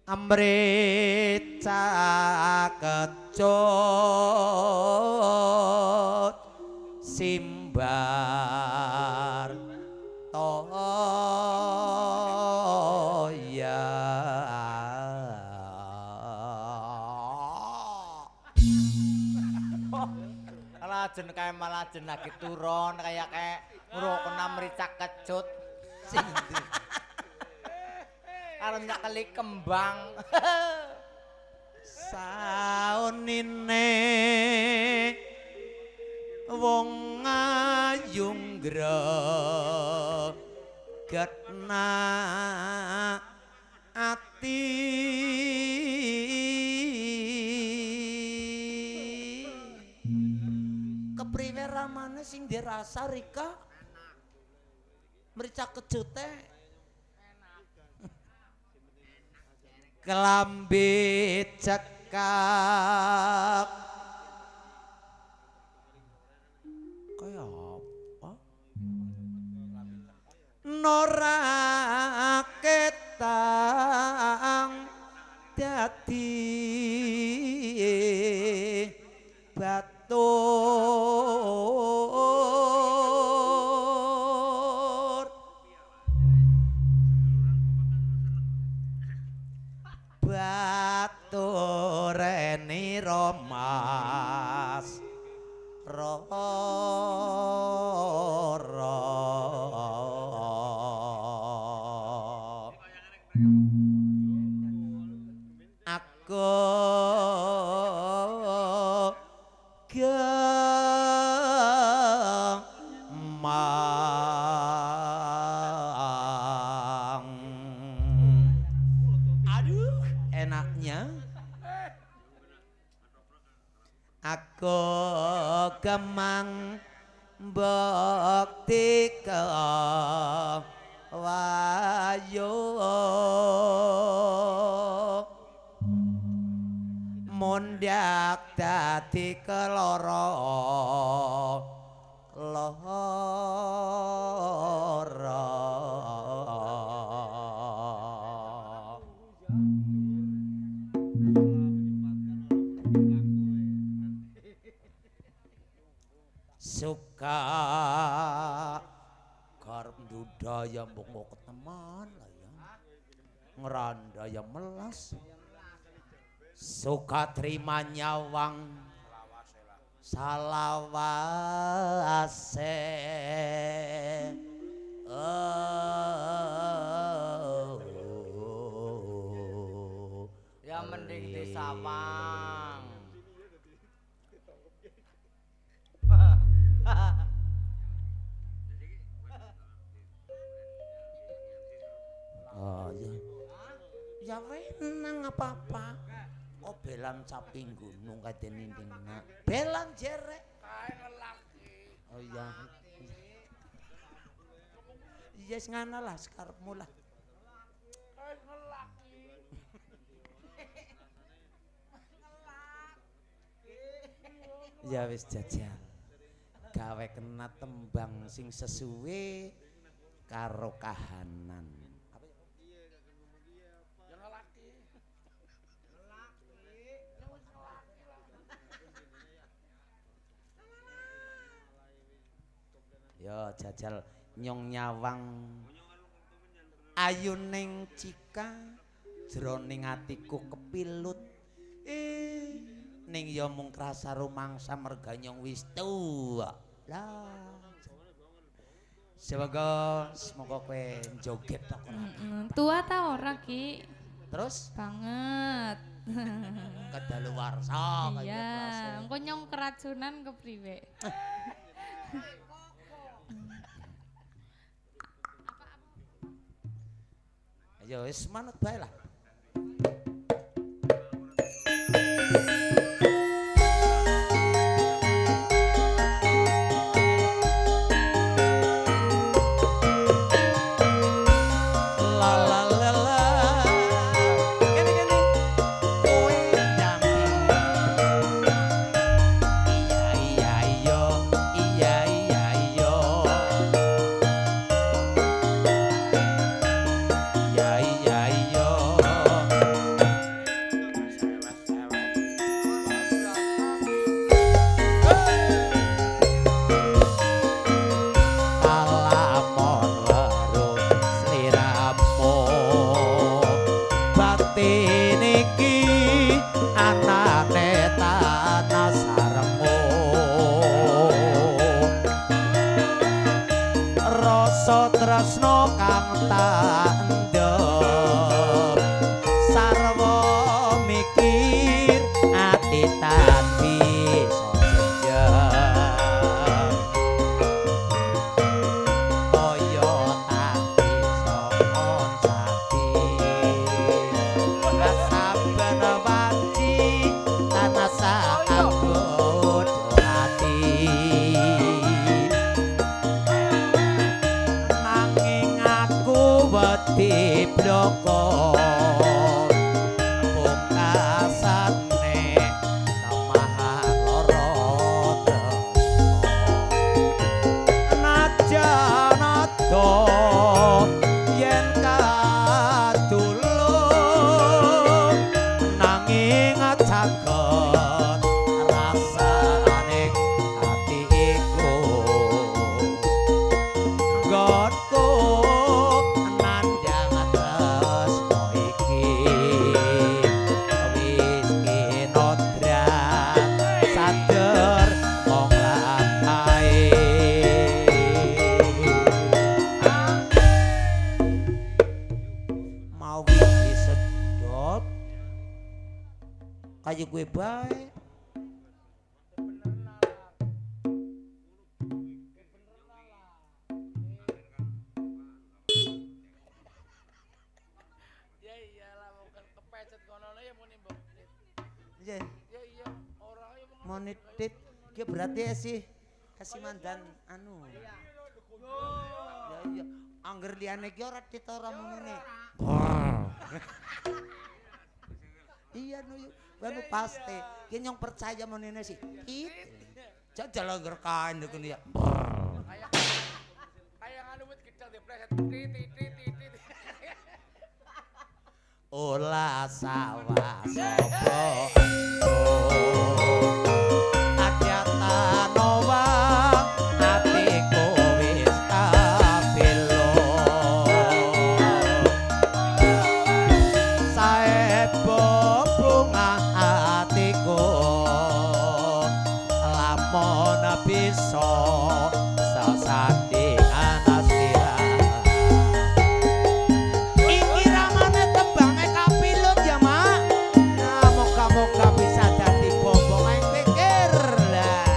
amrica kecut simbar toya Lajen kae malajen lagi turun kayak ngrokona mricak kecut. sindi Karo nyakeli kembang. saunine wong ayung getna ati kepriwe ramane sing dirasa Rika mrica kejute kelambi cekak kaya apa nora ketang dadi batur batureni romas aku gemang aduh enaknya aku gemang bukti ke wayo mundak dadi keloro suka karep ndudaya mbok mau keteman lah ya ngeranda ya melas suka terima nyawang salawase Ya mending disawang. oh ya ya wenang apa-apa kok belan caping gunung kate nindingna belan jerek kae ngelaki oh iya yes ngana lah sekarepmu lah kae ngelaki ya wis jajal gawe kena tembang sing sesuwe karo kahanan ya jajal nyong nyawang ayuning cika jroning atiku kepilut ning ya mung krasa rumangsa merga nyong wis tuwa lah semoga kowe joget tok tua ta ora Ki terus banget kedaluwarsa iya engko nyong keracunan kepriwe ayo wis manut bae lah iya iya iya kaya kowe bae. Iya. Iya, monitit. Ki berarti sih kasih mandan anu. Ya iya. Angger liyane ki ora ditara menene. Iya no yuk. Anu pasti. Ki nyong percaya menene sih. Jajal angger kain niku ya. Kayak anu wit gedang dipleset. Olah sawah sapa adyata nowa atiku wis kabelo saebo bunga atiku lamun bisa sasanding anastia. Moga bisa jadi bobong yang pikir lah.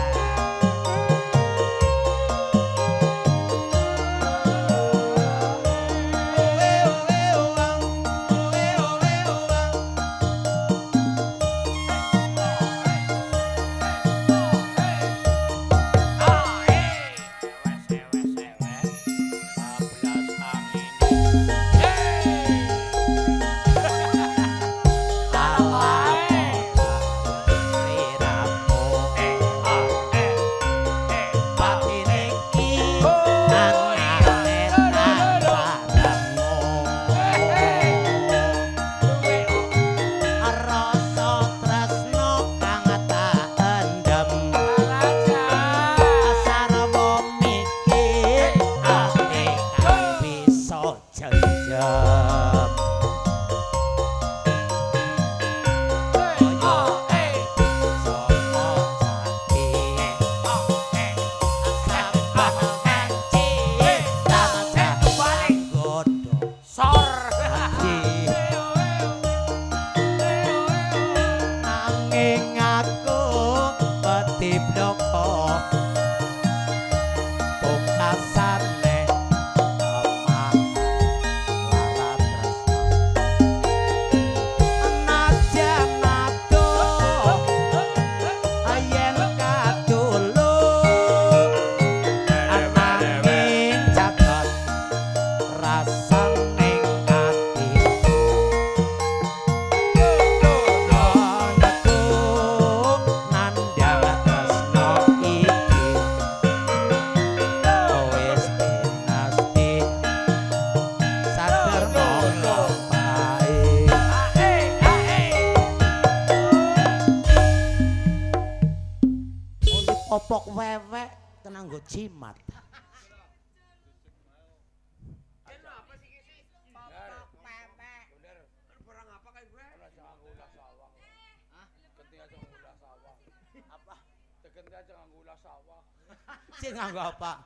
Opok wewek kena nggo jimat. Sing nganggo apa?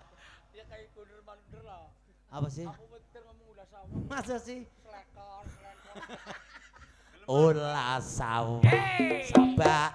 Ya kayak kunder-mander lah. Apa sih? Aku betul ngomong ulah sawah. Masa sih? Selekor. Ulah sawah. Sabak.